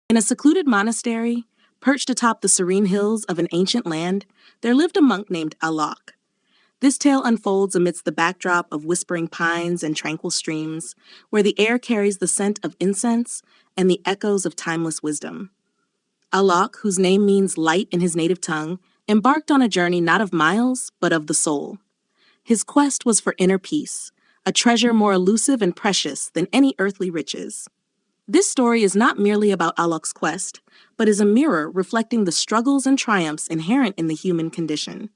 In a secluded monastery, perched atop the serene hills of an ancient land, there lived a monk named Alok. This tale unfolds amidst the backdrop of whispering pines and tranquil streams, where the air carries the scent of incense and the echoes of timeless wisdom. Alok, whose name means light in his native tongue, embarked on a journey not of miles, but of the soul. His quest was for inner peace, a treasure more elusive and precious than any earthly riches. This story is not merely about Alok's quest, but is a mirror reflecting the struggles and triumphs inherent in the human condition.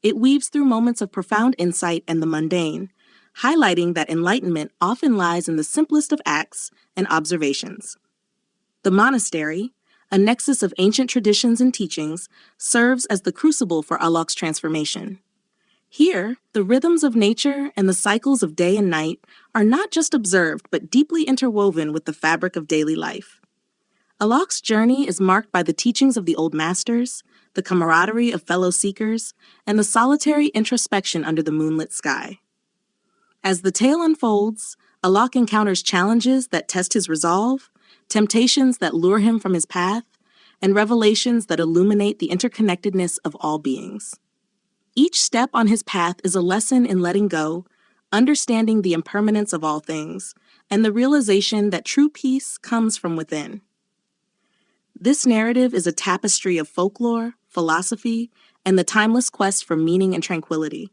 It weaves through moments of profound insight and the mundane, highlighting that enlightenment often lies in the simplest of acts and observations. The monastery, a nexus of ancient traditions and teachings, serves as the crucible for Alok's transformation. Here, the rhythms of nature and the cycles of day and night are not just observed but deeply interwoven with the fabric of daily life. Alok's journey is marked by the teachings of the old masters, the camaraderie of fellow seekers, and the solitary introspection under the moonlit sky. As the tale unfolds, Alok encounters challenges that test his resolve, temptations that lure him from his path, and revelations that illuminate the interconnectedness of all beings. Each step on his path is a lesson in letting go, understanding the impermanence of all things, and the realization that true peace comes from within. This narrative is a tapestry of folklore, philosophy, and the timeless quest for meaning and tranquility.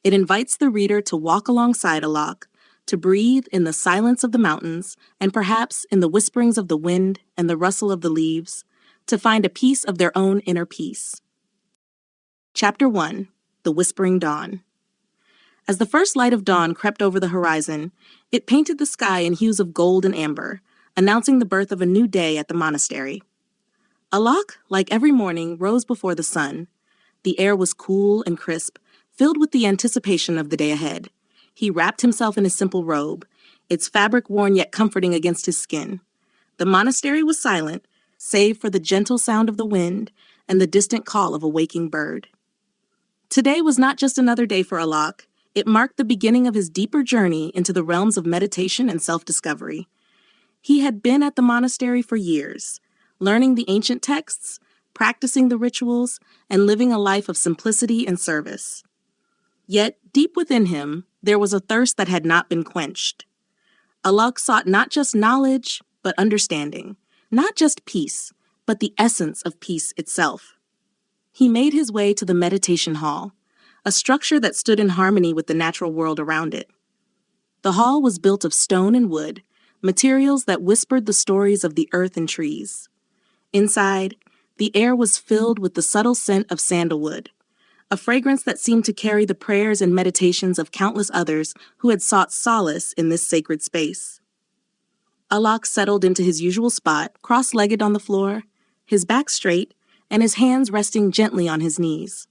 It invites the reader to walk alongside Alok, to breathe in the silence of the mountains, and perhaps in the whisperings of the wind and the rustle of the leaves, to find a piece of their own inner peace. Chapter 1. The Whispering Dawn. As the first light of dawn crept over the horizon, it painted the sky in hues of gold and amber, announcing the birth of a new day at the monastery. Alok, like every morning, rose before the sun. The air was cool and crisp, filled with the anticipation of the day ahead. He wrapped himself in his simple robe, its fabric worn yet comforting against his skin. The monastery was silent, save for the gentle sound of the wind and the distant call of a waking bird. Today was not just another day for Alok. It marked the beginning of his deeper journey into the realms of meditation and self-discovery. He had been at the monastery for years, learning the ancient texts, practicing the rituals, and living a life of simplicity and service. Yet, deep within him, there was a thirst that had not been quenched. Alok sought not just knowledge, but understanding, not just peace, but the essence of peace itself. He made his way to the meditation hall, a structure that stood in harmony with the natural world around it. The hall was built of stone and wood, materials that whispered the stories of the earth and trees. Inside, the air was filled with the subtle scent of sandalwood, a fragrance that seemed to carry the prayers and meditations of countless others who had sought solace in this sacred space. Alok settled into his usual spot, cross-legged on the floor, his back straight, and his hands resting gently on his knees.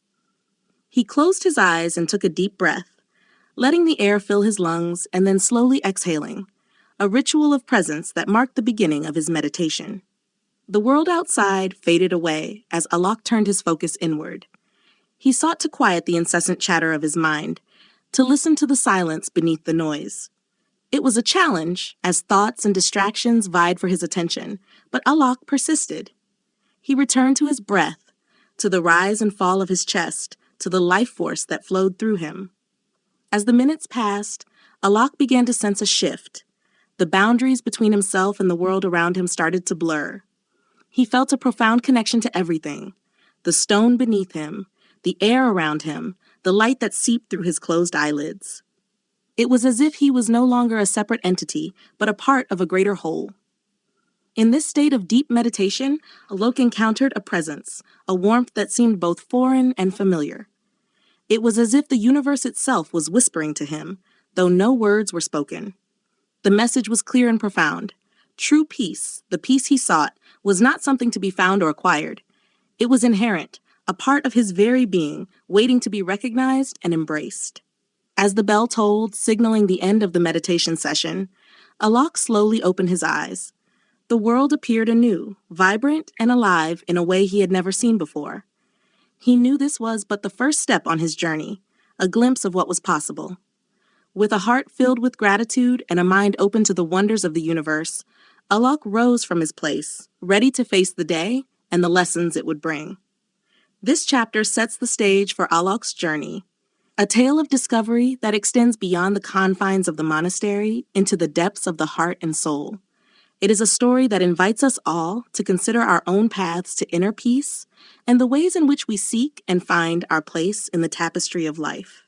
He closed his eyes and took a deep breath, letting the air fill his lungs and then slowly exhaling, a ritual of presence that marked the beginning of his meditation. The world outside faded away as Alok turned his focus inward. He sought to quiet the incessant chatter of his mind, to listen to the silence beneath the noise. It was a challenge, as thoughts and distractions vied for his attention, but Alok persisted. He returned to his breath, to the rise and fall of his chest, to the life force that flowed through him. As the minutes passed, Alok began to sense a shift. The boundaries between himself and the world around him started to blur. He felt a profound connection to everything: the stone beneath him, the air around him, the light that seeped through his closed eyelids. It was as if he was no longer a separate entity, but a part of a greater whole. In this state of deep meditation, Alok encountered a presence, a warmth that seemed both foreign and familiar. It was as if the universe itself was whispering to him, though no words were spoken. The message was clear and profound. True peace, the peace he sought, was not something to be found or acquired. It was inherent, a part of his very being, waiting to be recognized and embraced. As the bell tolled, signaling the end of the meditation session, Alok slowly opened his eyes. The world appeared anew, vibrant and alive in a way he had never seen before. He knew this was but the first step on his journey, a glimpse of what was possible. With a heart filled with gratitude and a mind open to the wonders of the universe, Alok rose from his place, ready to face the day and the lessons it would bring. This chapter sets the stage for Alok's journey, a tale of discovery that extends beyond the confines of the monastery into the depths of the heart and soul. It is a story that invites us all to consider our own paths to inner peace and the ways in which we seek and find our place in the tapestry of life.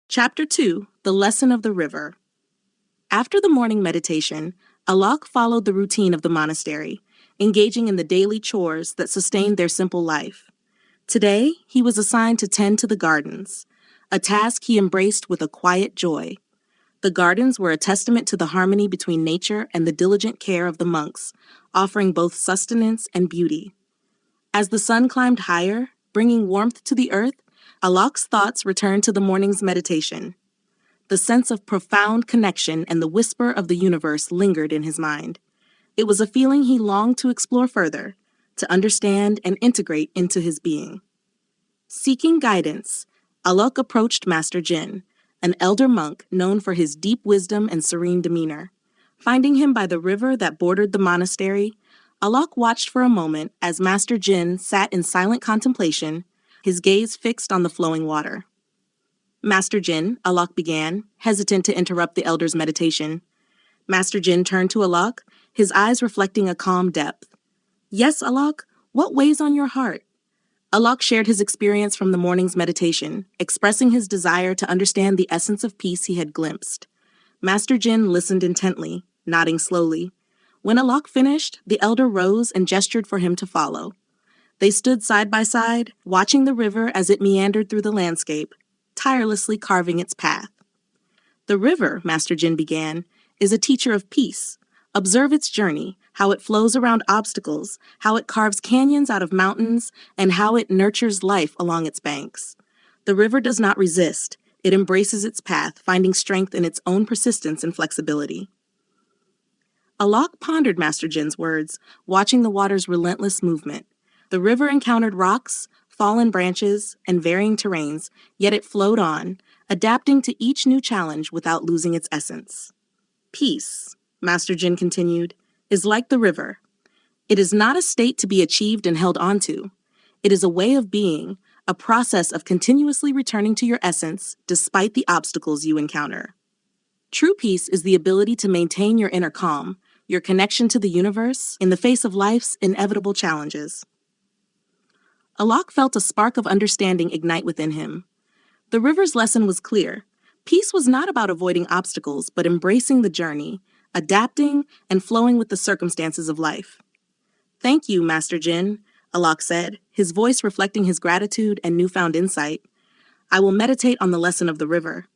Chapter 2: The Lesson of the River. After the morning meditation, Alok followed the routine of the monastery, engaging in the daily chores that sustained their simple life. Today, he was assigned to tend to the gardens, a task he embraced with a quiet joy. The gardens were a testament to the harmony between nature and the diligent care of the monks, offering both sustenance and beauty. As the sun climbed higher, bringing warmth to the earth, Alok's thoughts returned to the morning's meditation. The sense of profound connection and the whisper of the universe lingered in his mind. It was a feeling he longed to explore further, to understand and integrate into his being. Seeking guidance, Alok approached Master Jin, an elder monk known for his deep wisdom and serene demeanor. Finding him by the river that bordered the monastery, Alok watched for a moment as Master Jin sat in silent contemplation, his gaze fixed on the flowing water. Master Jin, Alok began, hesitant to interrupt the elder's meditation. Master Jin turned to Alok, his eyes reflecting a calm depth. "Yes, Alok, what weighs on your heart?" Alok shared his experience from the morning's meditation, expressing his desire to understand the essence of peace he had glimpsed. Master Jin listened intently, nodding slowly. When Alok finished, the elder rose and gestured for him to follow. They stood side by side, watching the river as it meandered through the landscape, tirelessly carving its path. "The river," Master Jin began, "is a teacher of peace. Observe its journey, how it flows around obstacles, how it carves canyons out of mountains, and how it nurtures life along its banks. The river does not resist. It embraces its path, finding strength in its own persistence and flexibility." Alok pondered Master Jin's words, watching the water's relentless movement. The river encountered rocks, fallen branches, and varying terrains, yet it flowed on, adapting to each new challenge without losing its essence. "Peace," Master Jin continued, "is like the river. It is not a state to be achieved and held onto. It is a way of being, a process of continuously returning to your essence despite the obstacles you encounter. True peace is the ability to maintain your inner calm, your connection to the universe in the face of life's inevitable challenges." Alok felt a spark of understanding ignite within him. The river's lesson was clear. Peace was not about avoiding obstacles, but embracing the journey, adapting, and flowing with the circumstances of life. "Thank you, Master Jin," Alok said, his voice reflecting his gratitude and newfound insight. "I will meditate on the lesson of the river."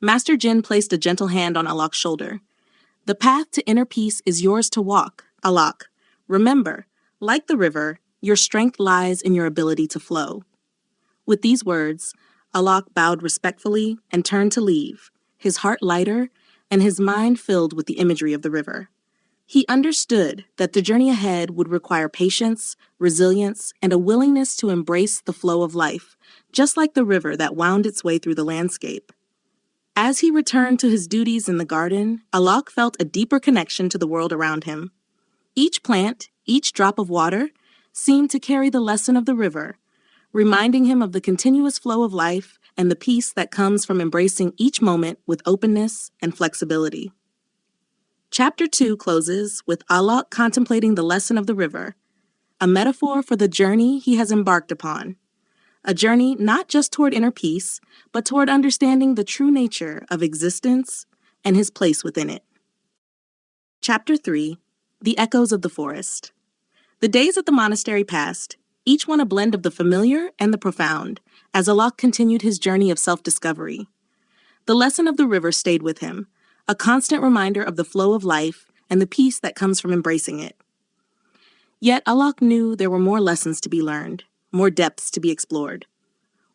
Master Jin placed a gentle hand on Alok's shoulder. "The path to inner peace is yours to walk, Alok. Remember, like the river, your strength lies in your ability to flow." With these words, Alok bowed respectfully and turned to leave, his heart lighter and his mind filled with the imagery of the river. He understood that the journey ahead would require patience, resilience, and a willingness to embrace the flow of life, just like the river that wound its way through the landscape. As he returned to his duties in the garden, Alok felt a deeper connection to the world around him. Each plant, each drop of water, seemed to carry the lesson of the river, reminding him of the continuous flow of life and the peace that comes from embracing each moment with openness and flexibility. Chapter 2 closes with Alok contemplating the lesson of the river, a metaphor for the journey he has embarked upon. A journey not just toward inner peace, but toward understanding the true nature of existence and his place within it. Chapter 3: The Echoes of the Forest. The days at the monastery passed, each one a blend of the familiar and the profound, as Alok continued his journey of self-discovery. The lesson of the river stayed with him, a constant reminder of the flow of life and the peace that comes from embracing it. Yet Alok knew there were more lessons to be learned, more depths to be explored.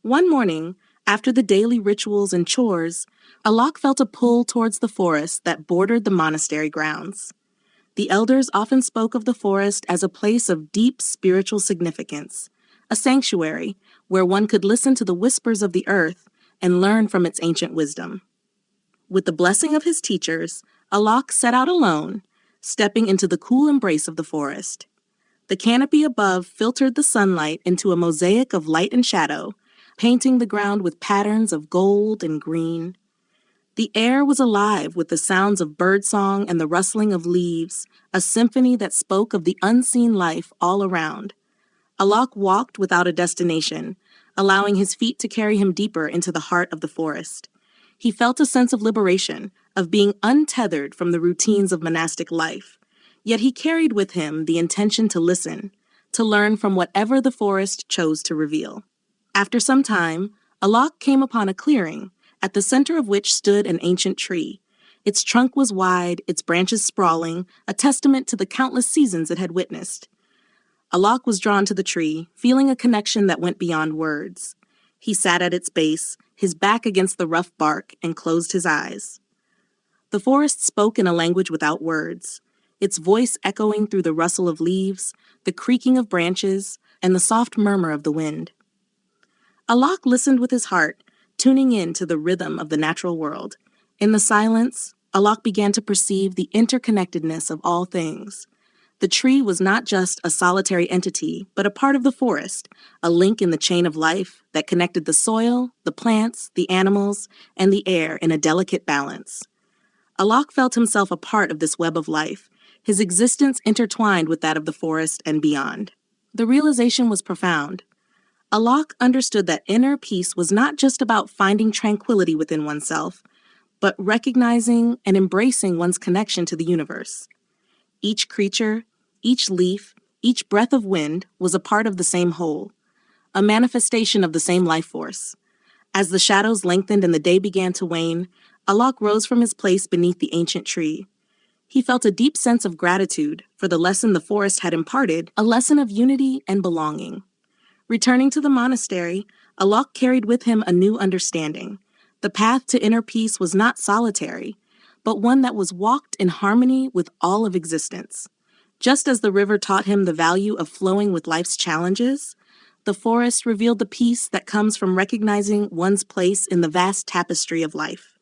One morning, after the daily rituals and chores, Alok felt a pull towards the forest that bordered the monastery grounds. The elders often spoke of the forest as a place of deep spiritual significance, a sanctuary where one could listen to the whispers of the earth and learn from its ancient wisdom. With the blessing of his teachers, Alok set out alone, stepping into the cool embrace of the forest. The canopy above filtered the sunlight into a mosaic of light and shadow, painting the ground with patterns of gold and green. The air was alive with the sounds of birdsong and the rustling of leaves, a symphony that spoke of the unseen life all around. Alok walked without a destination, allowing his feet to carry him deeper into the heart of the forest. He felt a sense of liberation, of being untethered from the routines of monastic life. Yet he carried with him the intention to listen, to learn from whatever the forest chose to reveal. After some time, Alok came upon a clearing, at the center of which stood an ancient tree. Its trunk was wide, its branches sprawling, a testament to the countless seasons it had witnessed. Alok was drawn to the tree, feeling a connection that went beyond words. He sat at its base, his back against the rough bark, and closed his eyes. The forest spoke in a language without words, its voice echoing through the rustle of leaves, the creaking of branches, and the soft murmur of the wind. Alok listened with his heart, tuning in to the rhythm of the natural world. In the silence, Alok began to perceive the interconnectedness of all things. The tree was not just a solitary entity, but a part of the forest, a link in the chain of life that connected the soil, the plants, the animals, and the air in a delicate balance. Alok felt himself a part of this web of life, his existence intertwined with that of the forest and beyond. The realization was profound. Alok understood that inner peace was not just about finding tranquility within oneself, but recognizing and embracing one's connection to the universe. Each creature, each leaf, each breath of wind was a part of the same whole, a manifestation of the same life force. As the shadows lengthened and the day began to wane, Alok rose from his place beneath the ancient tree. He felt a deep sense of gratitude for the lesson the forest had imparted, a lesson of unity and belonging. Returning to the monastery, Alok carried with him a new understanding. The path to inner peace was not solitary, but one that was walked in harmony with all of existence. Just as the river taught him the value of flowing with life's challenges, the forest revealed the peace that comes from recognizing one's place in the vast tapestry of life.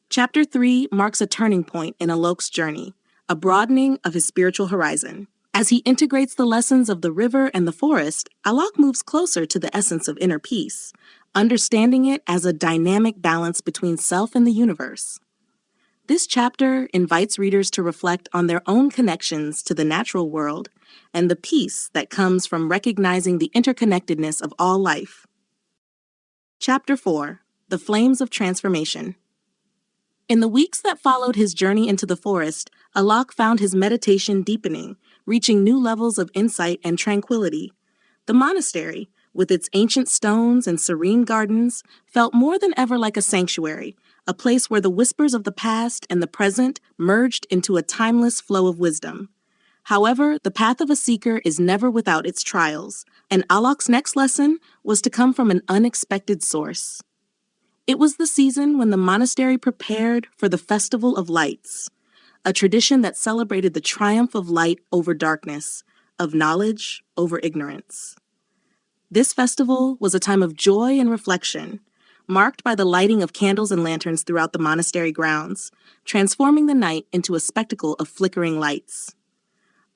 Chapter 3 marks a turning point in Alok's journey, a broadening of his spiritual horizon. As he integrates the lessons of the river and the forest, Alok moves closer to the essence of inner peace, understanding it as a dynamic balance between self and the universe. This chapter invites readers to reflect on their own connections to the natural world and the peace that comes from recognizing the interconnectedness of all life. Chapter 4: The Flames of Transformation. In the weeks that followed his journey into the forest, Alok found his meditation deepening, reaching new levels of insight and tranquility. The monastery, with its ancient stones and serene gardens, felt more than ever like a sanctuary, a place where the whispers of the past and the present merged into a timeless flow of wisdom. However, the path of a seeker is never without its trials, and Alok's next lesson was to come from an unexpected source. It was the season when the monastery prepared for the Festival of Lights, a tradition that celebrated the triumph of light over darkness, of knowledge over ignorance. This festival was a time of joy and reflection, marked by the lighting of candles and lanterns throughout the monastery grounds, transforming the night into a spectacle of flickering lights.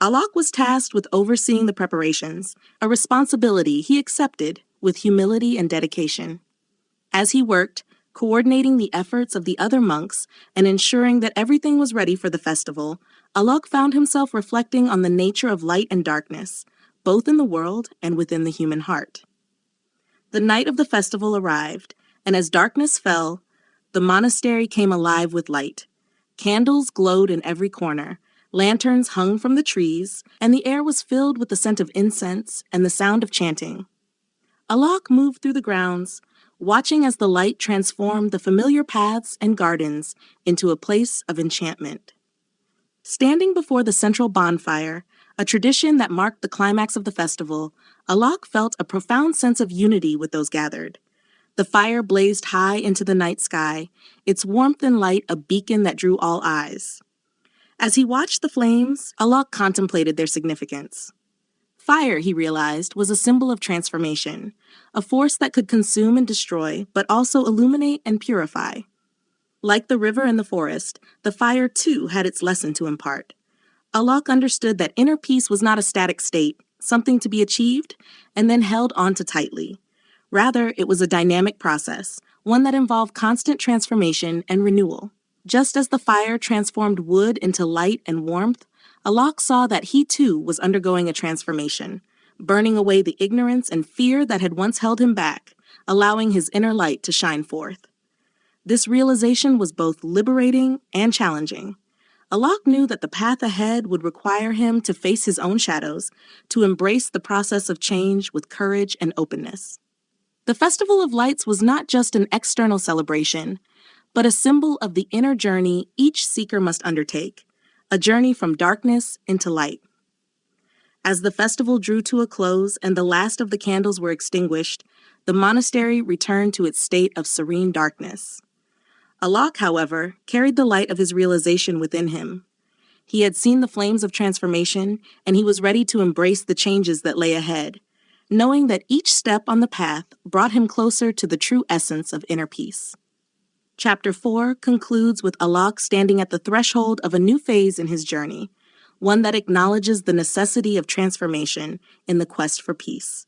Alok was tasked with overseeing the preparations, a responsibility he accepted with humility and dedication. As he worked, coordinating the efforts of the other monks and ensuring that everything was ready for the festival, Alok found himself reflecting on the nature of light and darkness, both in the world and within the human heart. The night of the festival arrived, and as darkness fell, the monastery came alive with light. Candles glowed in every corner, lanterns hung from the trees, and the air was filled with the scent of incense and the sound of chanting. Alok moved through the grounds, watching as the light transformed the familiar paths and gardens into a place of enchantment. Standing before the central bonfire, a tradition that marked the climax of the festival, Alok felt a profound sense of unity with those gathered. The fire blazed high into the night sky, its warmth and light a beacon that drew all eyes. As he watched the flames, Alok contemplated their significance. Fire, he realized, was a symbol of transformation, a force that could consume and destroy, but also illuminate and purify. Like the river and the forest, the fire too had its lesson to impart. Alok understood that inner peace was not a static state, something to be achieved and then held onto tightly. Rather, it was a dynamic process, one that involved constant transformation and renewal. Just as the fire transformed wood into light and warmth, Alok saw that he too was undergoing a transformation, burning away the ignorance and fear that had once held him back, allowing his inner light to shine forth. This realization was both liberating and challenging. Alok knew that the path ahead would require him to face his own shadows, to embrace the process of change with courage and openness. The Festival of Lights was not just an external celebration, but a symbol of the inner journey each seeker must undertake, a journey from darkness into light. As the festival drew to a close and the last of the candles were extinguished, the monastery returned to its state of serene darkness. Alok, however, carried the light of his realization within him. He had seen the flames of transformation, and he was ready to embrace the changes that lay ahead, knowing that each step on the path brought him closer to the true essence of inner peace. Chapter 4 concludes with Alok standing at the threshold of a new phase in his journey, one that acknowledges the necessity of transformation in the quest for peace.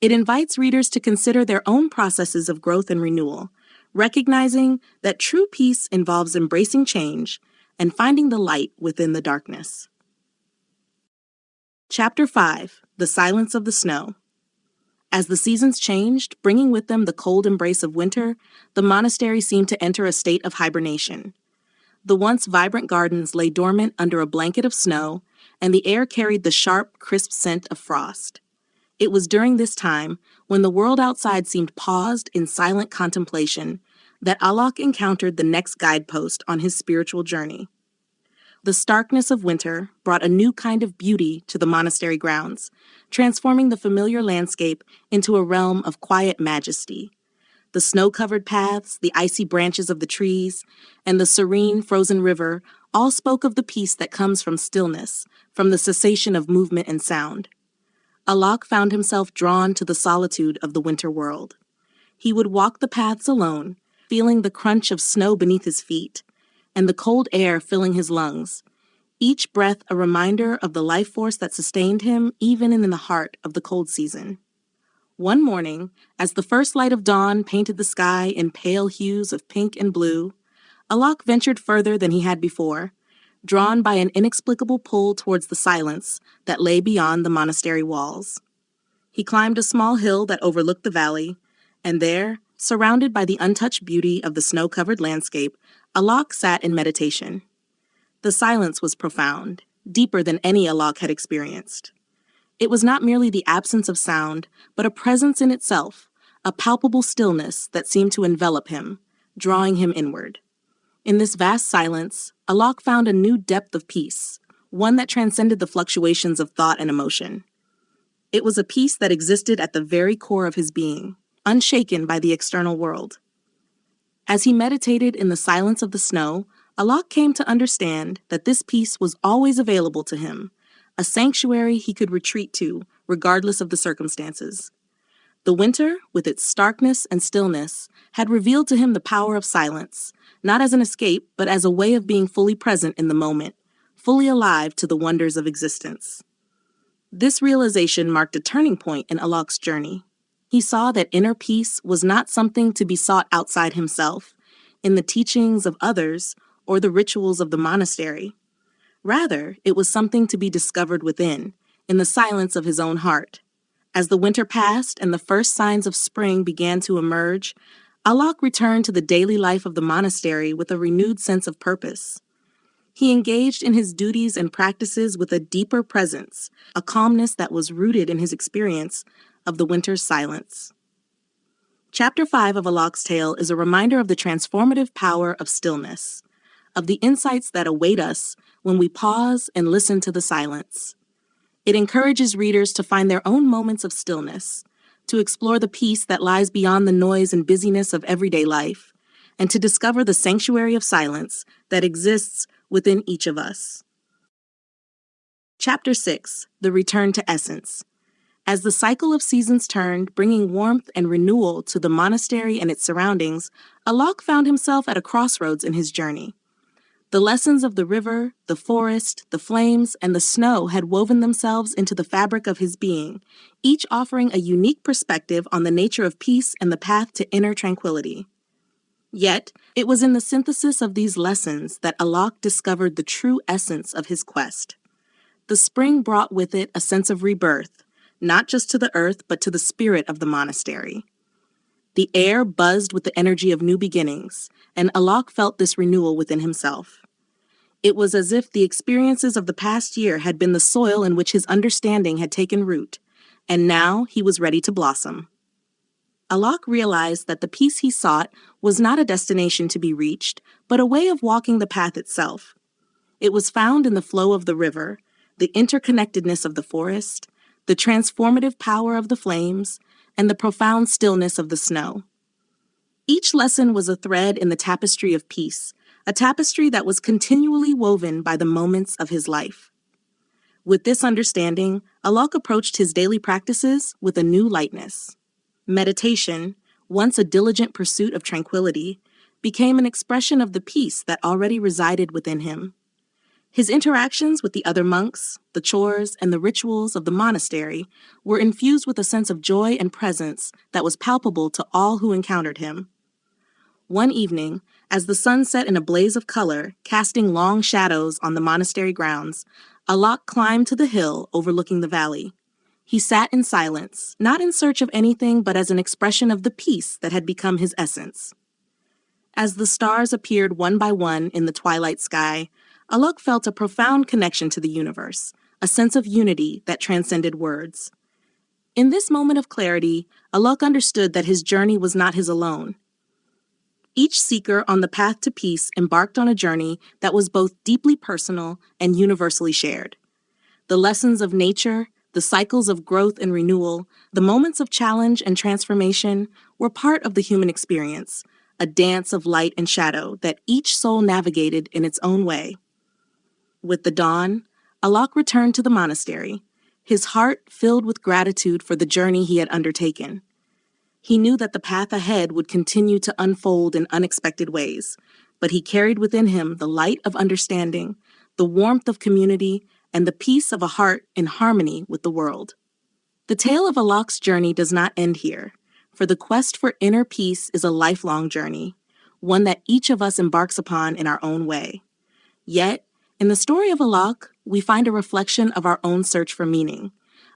It invites readers to consider their own processes of growth and renewal, recognizing that true peace involves embracing change and finding the light within the darkness. Chapter 5: The Silence of the Snow. As the seasons changed, bringing with them the cold embrace of winter, the monastery seemed to enter a state of hibernation. The once vibrant gardens lay dormant under a blanket of snow, and the air carried the sharp, crisp scent of frost. It was during this time, when the world outside seemed paused in silent contemplation, that Alok encountered the next guidepost on his spiritual journey. The starkness of winter brought a new kind of beauty to the monastery grounds, transforming the familiar landscape into a realm of quiet majesty. The snow-covered paths, the icy branches of the trees, and the serene, frozen river all spoke of the peace that comes from stillness, from the cessation of movement and sound. Alok found himself drawn to the solitude of the winter world. He would walk the paths alone, feeling the crunch of snow beneath his feet, and the cold air filling his lungs, each breath a reminder of the life force that sustained him even in the heart of the cold season. One morning, as the first light of dawn painted the sky in pale hues of pink and blue, Alok ventured further than he had before, drawn by an inexplicable pull towards the silence that lay beyond the monastery walls. He climbed a small hill that overlooked the valley, and there, surrounded by the untouched beauty of the snow-covered landscape, Alok sat in meditation. The silence was profound, deeper than any Alok had experienced. It was not merely the absence of sound, but a presence in itself, a palpable stillness that seemed to envelop him, drawing him inward. In this vast silence, Alok found a new depth of peace, one that transcended the fluctuations of thought and emotion. It was a peace that existed at the very core of his being, unshaken by the external world. As he meditated in the silence of the snow, Alok came to understand that this peace was always available to him, a sanctuary he could retreat to, regardless of the circumstances. The winter, with its starkness and stillness, had revealed to him the power of silence, not as an escape, but as a way of being fully present in the moment, fully alive to the wonders of existence. This realization marked a turning point in Alok's journey. He saw that inner peace was not something to be sought outside himself, in the teachings of others or the rituals of the monastery. Rather, it was something to be discovered within, in the silence of his own heart. As the winter passed and the first signs of spring began to emerge, Alok returned to the daily life of the monastery with a renewed sense of purpose. He engaged in his duties and practices with a deeper presence, a calmness that was rooted in his experience of the winter's silence. Chapter 5 of Alok's tale is a reminder of the transformative power of stillness, of the insights that await us when we pause and listen to the silence. It encourages readers to find their own moments of stillness, to explore the peace that lies beyond the noise and busyness of everyday life, and to discover the sanctuary of silence that exists within each of us. Chapter 6: The Return to Essence. As the cycle of seasons turned, bringing warmth and renewal to the monastery and its surroundings, Alok found himself at a crossroads in his journey. The lessons of the river, the forest, the flames, and the snow had woven themselves into the fabric of his being, each offering a unique perspective on the nature of peace and the path to inner tranquility. Yet, it was in the synthesis of these lessons that Alok discovered the true essence of his quest. The spring brought with it a sense of rebirth, not just to the earth but to the spirit of the monastery. The air buzzed with the energy of new beginnings, and Alok felt this renewal within himself. It was as if the experiences of the past year had been the soil in which his understanding had taken root, and now he was ready to blossom. Alok realized that the peace he sought was not a destination to be reached, but a way of walking the path itself. It was found in the flow of the river, the interconnectedness of the forest, the transformative power of the flames, and the profound stillness of the snow. Each lesson was a thread in the tapestry of peace, a tapestry that was continually woven by the moments of his life. With this understanding, Alok approached his daily practices with a new lightness. Meditation, once a diligent pursuit of tranquility, became an expression of the peace that already resided within him. His interactions with the other monks, the chores, and the rituals of the monastery were infused with a sense of joy and presence that was palpable to all who encountered him. One evening, as the sun set in a blaze of color, casting long shadows on the monastery grounds, Alok climbed to the hill overlooking the valley. He sat in silence, not in search of anything but as an expression of the peace that had become his essence. As the stars appeared one by one in the twilight sky, Alok felt a profound connection to the universe, a sense of unity that transcended words. In this moment of clarity, Alok understood that his journey was not his alone. Each seeker on the path to peace embarked on a journey that was both deeply personal and universally shared. The lessons of nature, the cycles of growth and renewal, the moments of challenge and transformation were part of the human experience, a dance of light and shadow that each soul navigated in its own way. With the dawn, Alok returned to the monastery, his heart filled with gratitude for the journey he had undertaken. He knew that the path ahead would continue to unfold in unexpected ways, but he carried within him the light of understanding, the warmth of community, and the peace of a heart in harmony with the world. The tale of Alok's journey does not end here, for the quest for inner peace is a lifelong journey, one that each of us embarks upon in our own way. Yet, in the story of Alok, we find a reflection of our own search for meaning,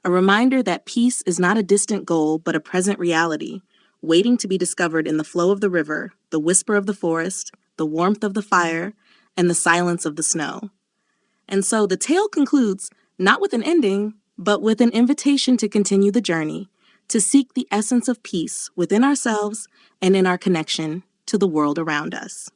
a reminder that peace is not a distant goal but a present reality, waiting to be discovered in the flow of the river, the whisper of the forest, the warmth of the fire, and the silence of the snow. And so the tale concludes not with an ending, but with an invitation to continue the journey, to seek the essence of peace within ourselves and in our connection to the world around us.